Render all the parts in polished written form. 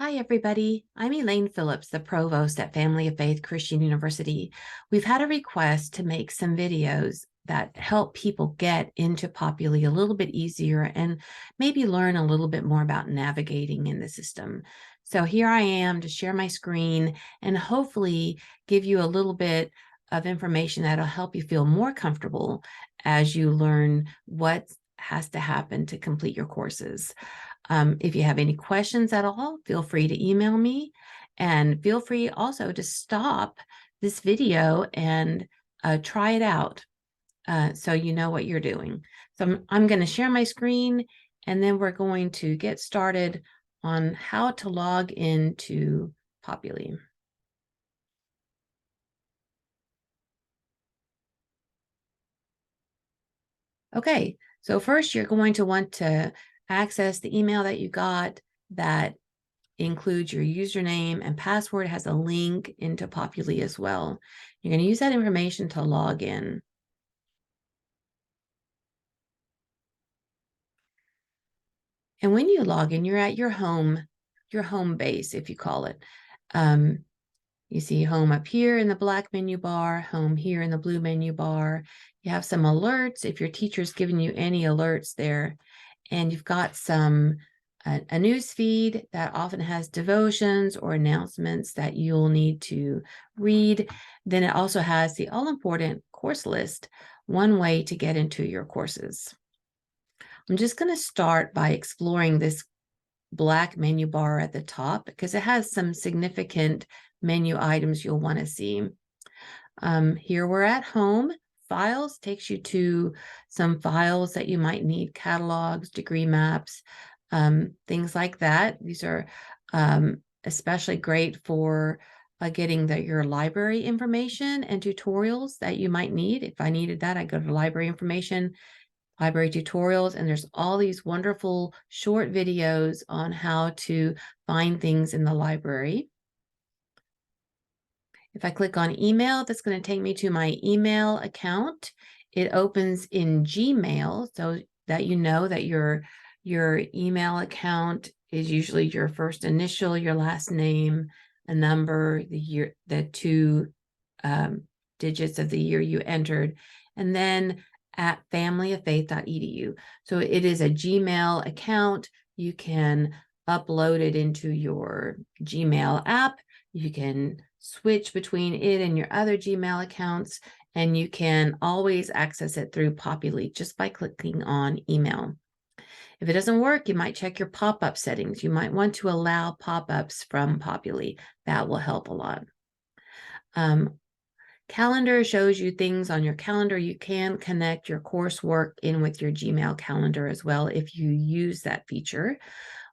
Hi, everybody. I'm Elaine Phillips, the Provost at Family of Faith Christian University. We've had a request to make some videos that help people get into Populi a little bit easier and maybe learn a little bit more about navigating in the system. So here I am to share my screen and hopefully give you a little bit of information that'll help you feel more comfortable as you learn what has to happen to complete your courses. If you have any questions at all, feel free to email me, and feel free also to stop this video and try it out so you know what you're doing. So I'm going to share my screen, and then we're going to get started on how to log into Populi. Okay, so first you're going to want to access the email that you got that includes your username and password. Has a link into Populi as well. You're going to use that information to log in. And when you log in, you're at your home base, if you call it. You see home up here in the black menu bar, home here in the blue menu bar. You have some alerts if your teacher's giving you any alerts there. And you've got a news feed that often has devotions or announcements that you'll need to read. Then it also has the all-important course list, one way to get into your courses. I'm just going to start by exploring this black menu bar at the top because it has some significant menu items you'll want to see. Here we're at home. Files takes you to some files that you might need, catalogs, degree maps, things like that. These are especially great for getting your library information and tutorials that you might need. If I needed that, I go to library information, library tutorials, and there's all these wonderful short videos on how to find things in the library. If I click on email, that's going to take me to my email account. It opens in Gmail so that you know that your email account is usually your first initial, your last name, a number, the year, the two digits of the year you entered, and then at familyoffaith.edu. So it is a Gmail account. You can upload it into your Gmail app. You can switch between it and your other Gmail accounts, and you can always access it through Populi just by clicking on email. If it doesn't work, you might check your pop-up settings. You might want to allow pop-ups from Populi. That will help a lot. Calendar shows you things on your calendar. You can connect your coursework in with your Gmail calendar as well if you use that feature.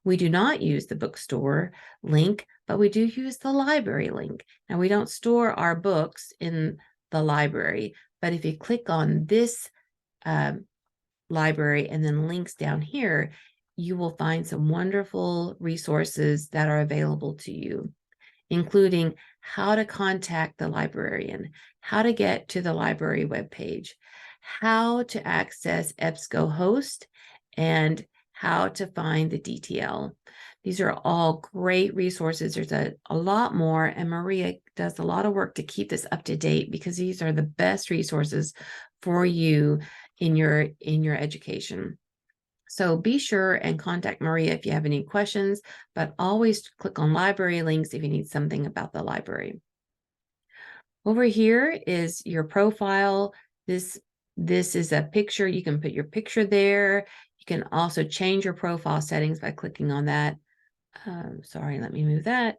We do not use the bookstore link, but we do use the library link. Now, we don't store our books in the library, but if you click on this library and then links down here, you will find some wonderful resources that are available to you, including how to contact the librarian, how to get to the library webpage, how to access EBSCOhost, and how to find the DTL. These are all great resources. There's a lot more, and Maria does a lot of work to keep this up to date because these are the best resources for you in your education. So be sure and contact Maria if you have any questions, but always click on library links if you need something about the library. Over here is your profile. This is a picture. You can put your picture there. You can also change your profile settings by clicking on that. Sorry, let me move that.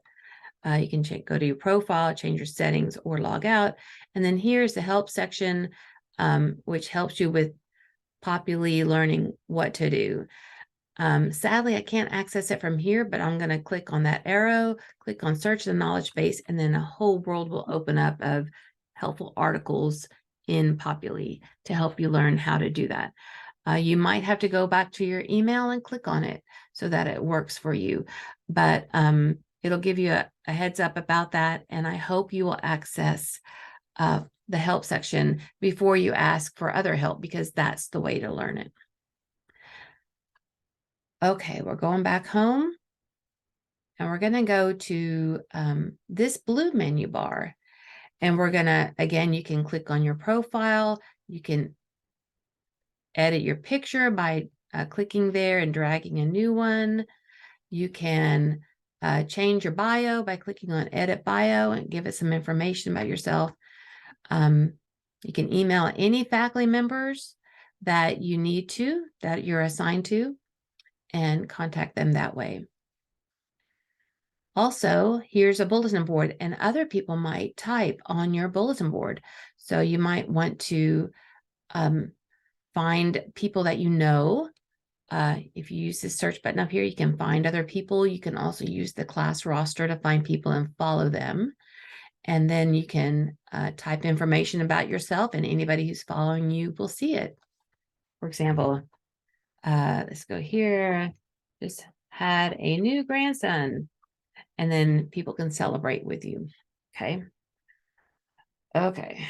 You can go to your profile, change your settings, or log out. And then here's the help section, which helps you with Populi learning what to do. Sadly, I can't access it from here, but I'm going to click on that arrow, click on search the knowledge base, and then a whole world will open up of helpful articles in Populi to help you learn how to do that. You might have to go back to your email and click on it so that it works for you, but it'll give you a heads up about that, and I hope you will access the help section before you ask for other help, because that's the way to learn it. Okay, we're going back home. And we're going to go to this blue menu bar. And we're going to, again, you can click on your profile. You can edit your picture by clicking there and dragging a new one. You can change your bio by clicking on edit bio and give it some information about yourself. You can email any faculty members that you need to, that you're assigned to, and contact them that way. Also, here's a bulletin board, and other people might type on your bulletin board. So you might want to find people that you know. If you use this search button up here, you can find other people. You can also use the class roster to find people and follow them. And then you can type information about yourself, and anybody who's following you will see it. For example, let's go here. Just had a new grandson. And then people can celebrate with you. Okay. Okay.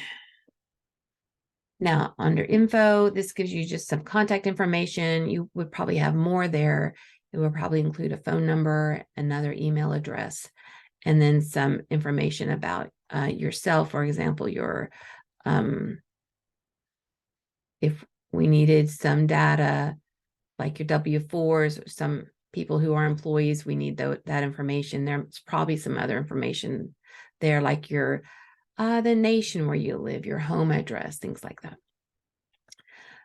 Now, under info, this gives you just some contact information. You would probably have more there. It would probably include a phone number, another email address, and then some information about yourself. For example, your if we needed some data like your W-4s, some people who are employees, we need that information. There's probably some other information there, like your the nation where you live, your home address, things like that.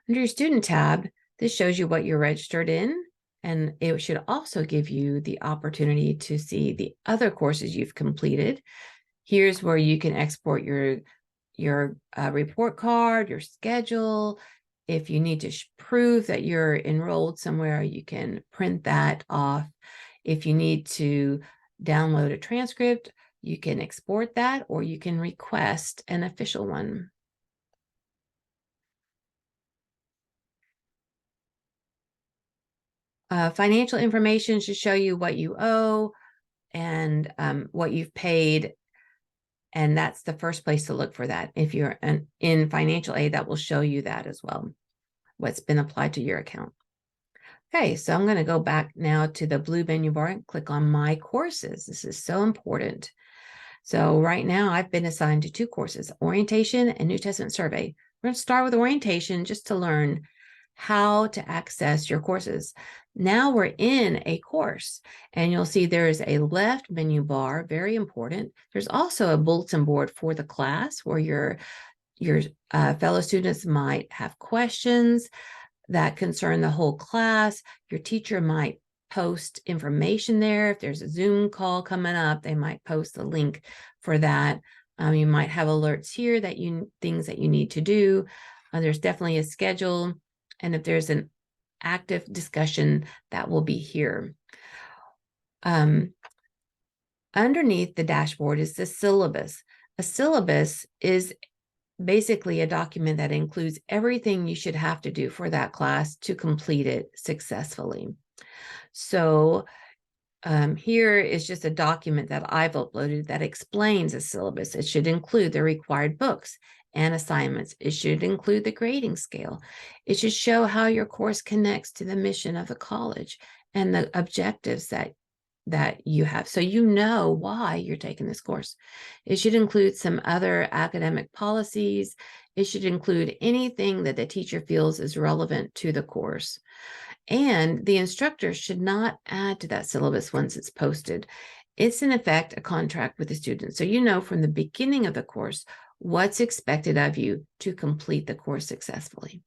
Under your student tab, this shows you what you're registered in, and it should also give you the opportunity to see the other courses you've completed. Here's where you can export your report card, your schedule. If you need to prove that you're enrolled somewhere, you can print that off. If you need to download a transcript, you can export that, or you can request an official one. Financial information should show you what you owe and what you've paid. And that's the first place to look for that. If you're in financial aid, that will show you that as well, what's been applied to your account. Okay, so I'm going to go back now to the blue menu bar and click on My Courses. This is so important. So right now I've been assigned to 2 courses, Orientation and New Testament Survey. We're going to start with Orientation just to learn how to access your courses. Now we're in a course, and you'll see there is a left menu bar, very important. There's also a bulletin board for the class where your fellow students might have questions that concern the whole class. Your teacher might post information there. If there's a Zoom call coming up, they might post the link for that. You might have alerts here that things that you need to do. There's definitely a schedule. And if there's an active discussion, that will be here. Underneath the dashboard is the syllabus. A syllabus is basically a document that includes everything you should have to do for that class to complete it successfully. So here is just a document that I've uploaded that explains a syllabus. It should include the required books and assignments. It should include the grading scale. It should show how your course connects to the mission of the college and the objectives that you have, so you know why you're taking this course. It should include some other academic policies. It should include anything that the teacher feels is relevant to the course. And the instructor should not add to that syllabus once it's posted. It's in effect a contract with the student. So you know from the beginning of the course what's expected of you to complete the course successfully.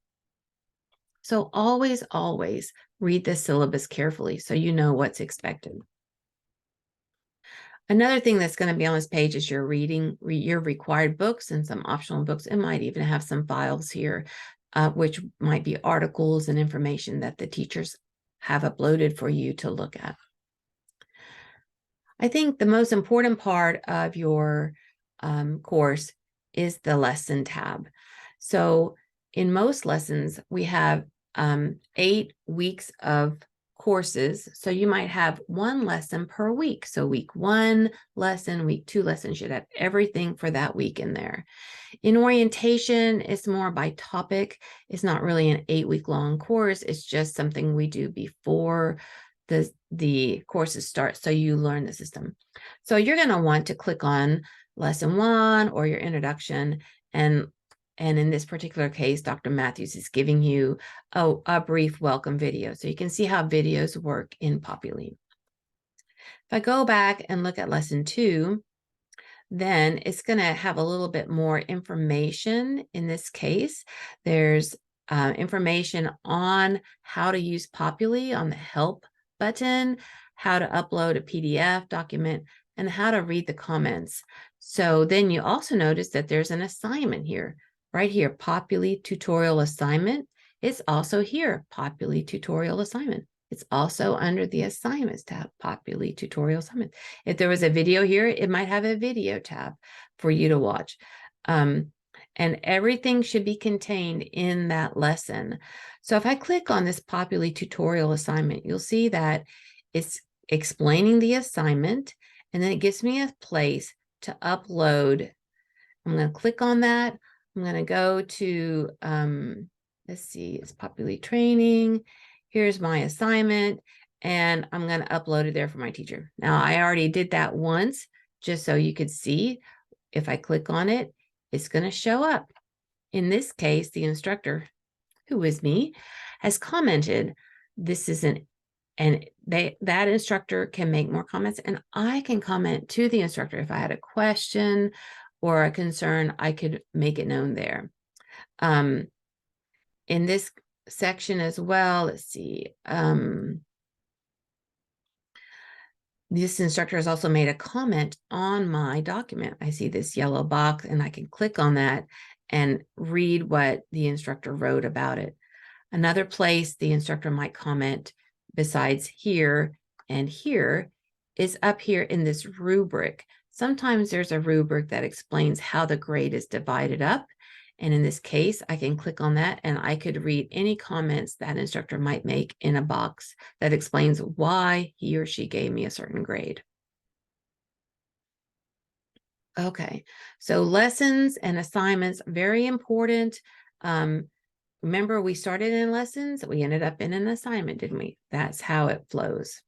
So always, always read the syllabus carefully so you know what's expected. Another thing that's going to be on this page is your required books and some optional books. It might even have some files here, which might be articles and information that the teachers have uploaded for you to look at. I think the most important part of your course is the lesson tab. So in most lessons, we have 8 weeks of courses. So you might have 1 lesson per week. So week 1 lesson, week 2 lesson should have everything for that week in there. In orientation, it's more by topic. It's not really an 8-week long course. It's just something we do before the courses start, so you learn the system. So you're going to want to click on lesson 1 or your introduction, and in this particular case, Dr. Matthews is giving you a brief welcome video, so you can see how videos work in Populi. If I go back and look at lesson 2, then it's going to have a little bit more information. In this case, there's information on how to use Populi on the help button, how to upload a PDF document, and how to read the comments. So then you also notice that there's an assignment here, right here, Populi tutorial assignment. It's also here, Populi tutorial assignment. It's also under the assignments tab, Populi tutorial assignment. If there was a video here, it might have a video tab for you to watch. And everything should be contained in that lesson. So if I click on this Populi tutorial assignment, you'll see that it's explaining the assignment, and then it gives me a place to upload. I'm going to click on that. I'm going to go to, let's see, it's Populi training. Here's my assignment, and I'm going to upload it there for my teacher. Now, I already did that once, just so you could see. If I click on it, it's going to show up. In this case, the instructor, who is me, has commented, this isn't, and that instructor can make more comments, and I can comment to the instructor. If I had a question or a concern, I could make it known there. In this section as well, let's see, this instructor has also made a comment on my document. I see this yellow box, and I can click on that and read what the instructor wrote about it. Another place the instructor might comment besides here and here is up here in this rubric. Sometimes there's a rubric that explains how the grade is divided up. And in this case, I can click on that, and I could read any comments that instructor might make in a box that explains why he or she gave me a certain grade. Okay, so lessons and assignments, very important. Remember, we started in lessons, we ended up in an assignment, didn't we? That's how it flows.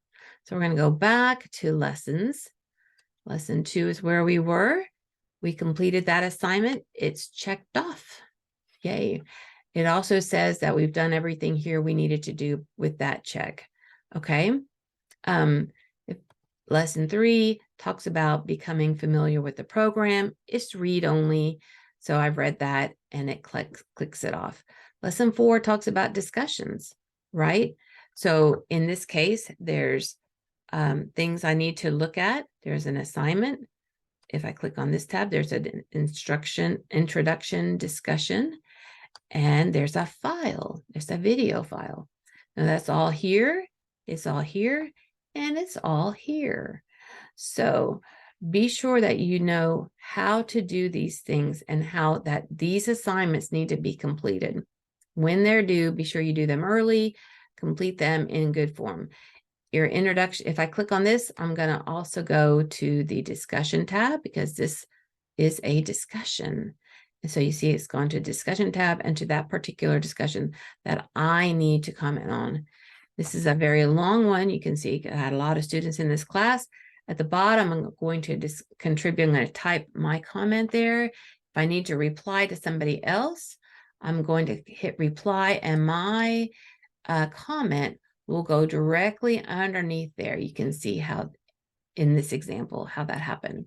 So we're going to go back to lessons. Lesson 2 is where we were. We completed that assignment. It's checked off. Yay. It also says that we've done everything here we needed to do with that check. Okay. Lesson 3 talks about becoming familiar with the program. It's read only. So I've read that, and it clicks it off. Lesson 4 talks about discussions, right? So in this case, there's things I need to look at. There's an assignment. If I click on this tab, there's an introduction discussion, and there's a file. There's a video file. Now that's all here. It's all here, and it's all here. So be sure that you know how to do these things and how that these assignments need to be completed. When they're due, be sure you do them early, complete them in good form. Your introduction, if I click on this, I'm going to also go to the discussion tab, because this is a discussion. And so you see it's gone to discussion tab and to that particular discussion that I need to comment on. This is a very long one. You can see I had a lot of students in this class. At the bottom, I'm going to contribute. I'm going to type my comment there. If I need to reply to somebody else, I'm going to hit reply, and my comment will go directly underneath there. You can see how, in this example, how that happened.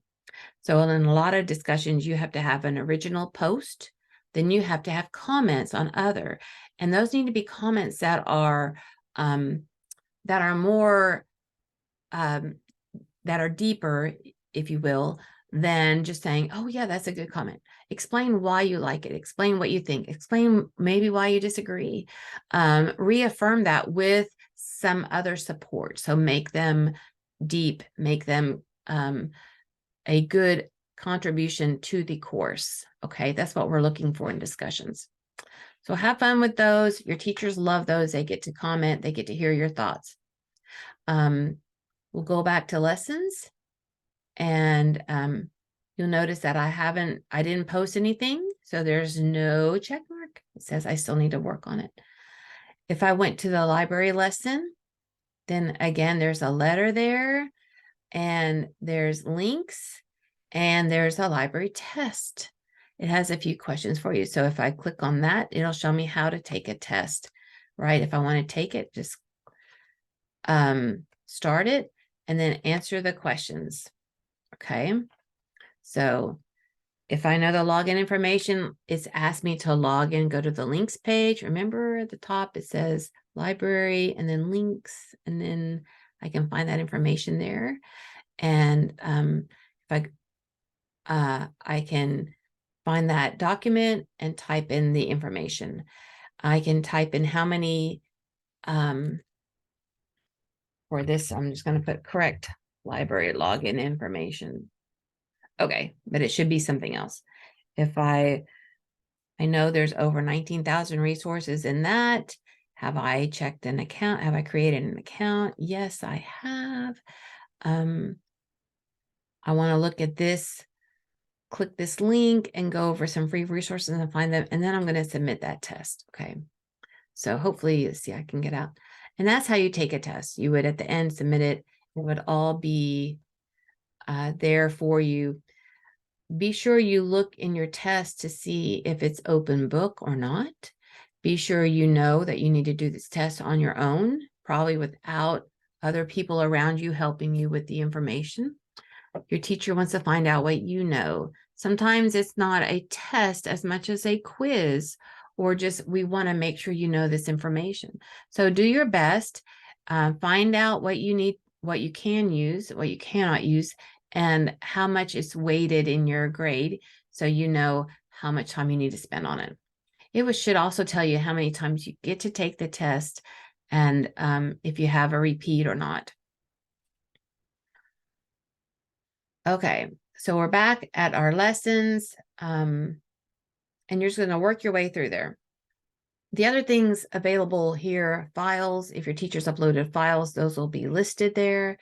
So in a lot of discussions, you have to have an original post, then you have to have comments on other, and those need to be comments that are more, that are deeper, if you will, than just saying, oh yeah, that's a good comment. Explain why you like it. Explain what you think. Explain maybe why you disagree. Reaffirm that with some other support. So make them deep, make them a good contribution to the course. Okay, that's what we're looking for in discussions. So have fun with those. Your teachers love those. They get to comment. They get to hear your thoughts. We'll go back to lessons, and you'll notice that I didn't post anything. So there's no check mark. It says I still need to work on it. If I went to the library lesson, Then again, there's a letter there, and there's links, and there's a library test. It has a few questions for you. So if I click on that, it'll show me how to take a test, right? If I want to take it, just start it and then answer the questions. Okay. So if I know the login information, it's asked me to log in, go to the links page. Remember at the top, it says library and then links, and then I can find that information there. And if I can find that document and type in the information. I can type in how many, for this, I'm just going to put correct library login information. Okay, but it should be something else. If I know there's over 19,000 resources in that. Have I checked an account? Have I created an account? Yes, I have. I want to look at this, click this link and go over some free resources and find them. And then I'm going to submit that test. Okay. So hopefully you see I can get out. And that's how you take a test. You would at the end submit it. It would all be there for you. Be sure you look in your test to see if it's open book or not. Be sure you know that you need to do this test on your own, probably without other people around you helping you with the information. Your teacher wants to find out what you know. Sometimes it's not a test as much as a quiz, or just we want to make sure you know this information. So do your best, find out what you need, what you can use, what you cannot use, and how much it's weighted in your grade, so you know how much time you need to spend on it. It should also tell you how many times you get to take the test, and if you have a repeat or not. Okay, so we're back at our lessons, and you're just going to work your way through there. The other things available here, files, if your teacher's uploaded files, those will be listed there.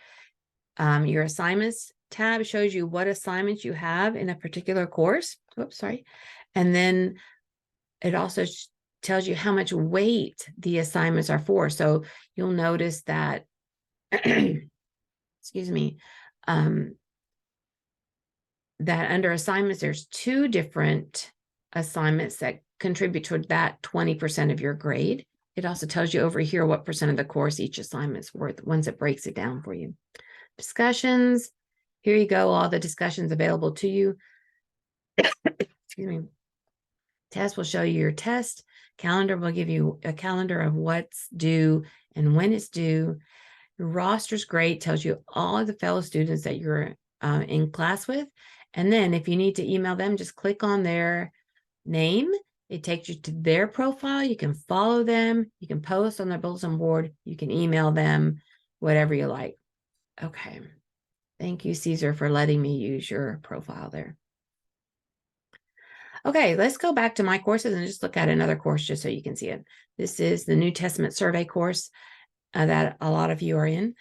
Your assignments tab shows you what assignments you have in a particular course. Oops, sorry. And then it also tells you how much weight the assignments are for. So you'll notice that, excuse me, that under assignments, there's 2 different assignments that contribute to that 20% of your grade. It also tells you over here what percent of the course each assignment's worth once it breaks it down for you. Discussions, here you go, all the discussions available to you. Excuse me. Test will show you your test. Calendar will give you a calendar of what's due and when it's due. Your roster's great, tells you all of the fellow students that you're in class with. And then if you need to email them, just click on their name. It takes you to their profile. You can follow them. You can post on their bulletin board. You can email them, whatever you like. Okay. Thank you, Caesar, for letting me use your profile there. Okay, let's go back to my courses and just look at another course just so you can see it. This is the New Testament survey course that a lot of you are in.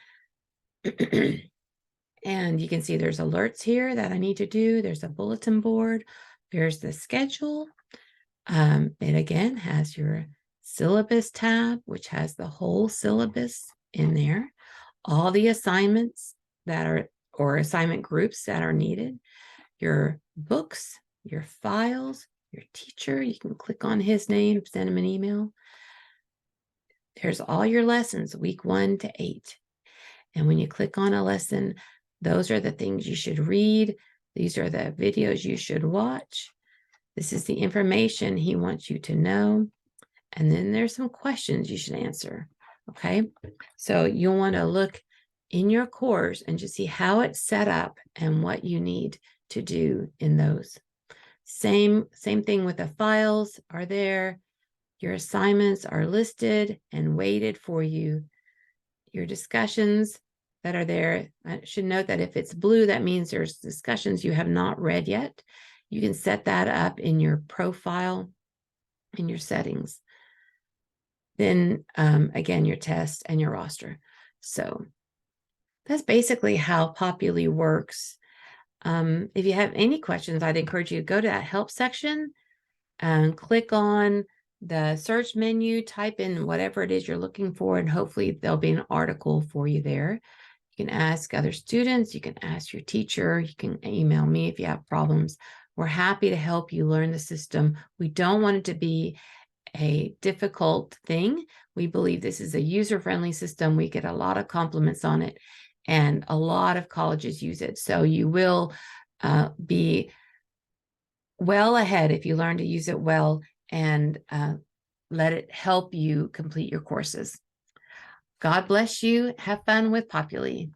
And you can see there's alerts here that I need to do. There's a bulletin board. There's the schedule. It again has your syllabus tab, which has the whole syllabus in there. All the assignments that are, or assignment groups that are needed. Your books, your files, your teacher. You can click on his name, send him an email. There's all your lessons, week 1 to 8. And when you click on a lesson, those are the things you should read. These are the videos you should watch. This is the information he wants you to know. And then there's some questions you should answer. Okay. So you'll want to look in your course and just see how it's set up and what you need to do in those. Same thing with the files are there. Your assignments are listed and weighted for you. Your discussions that are there, I should note that if it's blue, that means there's discussions you have not read yet. You can set that up in your profile, in your settings. Then again, your test and your roster. So that's basically how Populi works. If you have any questions, I'd encourage you to go to that help section and click on the search menu, type in whatever it is you're looking for, and hopefully there'll be an article for you there. You can ask other students, you can ask your teacher, you can email me if you have problems. We're happy to help you learn the system. We don't want it to be a difficult thing. We believe this is a user-friendly system. We get a lot of compliments on it, and a lot of colleges use it. So you will be well ahead if you learn to use it well and let it help you complete your courses. God bless you. Have fun with Populi.